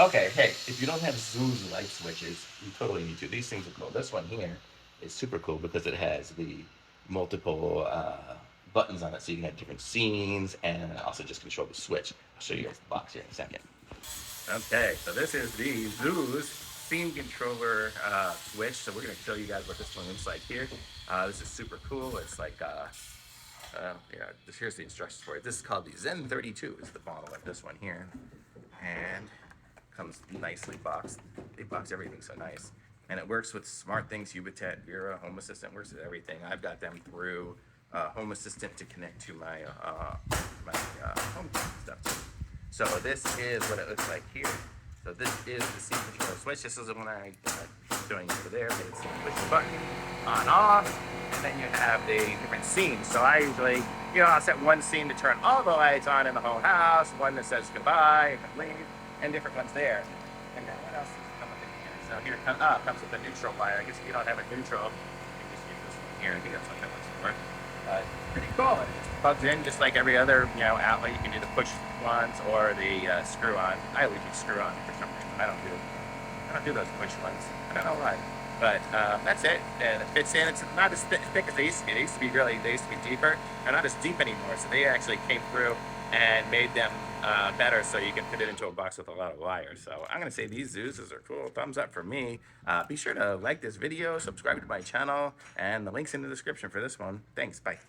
Okay, hey, if you don't have Zooz light switches, you totally need to. These things are cool. This one here is super cool because it has the multiple buttons on it, so you can have different scenes and also just control the switch. I'll show you guys the box here in a second. Okay, so this is the Zooz scene controller switch. So we're going to show you guys what this one looks like here. This is super cool. It's like yeah, just here's the instructions for it. This is called the Zen32 is the model of this one here. And comes nicely boxed. They box everything so nice. And it works with SmartThings, Ubitet, Vera, Home Assistant, works with everything. I've got them through Home Assistant to connect to my home stuff too. So this is what it looks like here. So this is the scene control switch. This is the one I'm showing you over there. It's push the button on off, and then you have the different scenes. So I usually, I'll set one scene to turn all the lights on in the whole house, one that says goodbye and leave, and different ones there. And then what else does come with it here? So here it comes with a neutral wire. I guess if you don't have a neutral, you can just use this one here. I think that's what that one's for. Pretty cool. It just plugs in just like every other outlet. You can do the push ones or the screw on. I always use screw on for some reason. I don't do those push ones. I don't know why. But that's it. And it fits in. It's not as thick as they used to be. They used to be deeper. They're not as deep anymore. So they actually came through and made them better so you can fit it into a box with a lot of wires. So I'm going to say these Zoozes are cool. Thumbs up for me. Be sure to like this video, subscribe to my channel, and the link's in the description for this one. Thanks. Bye.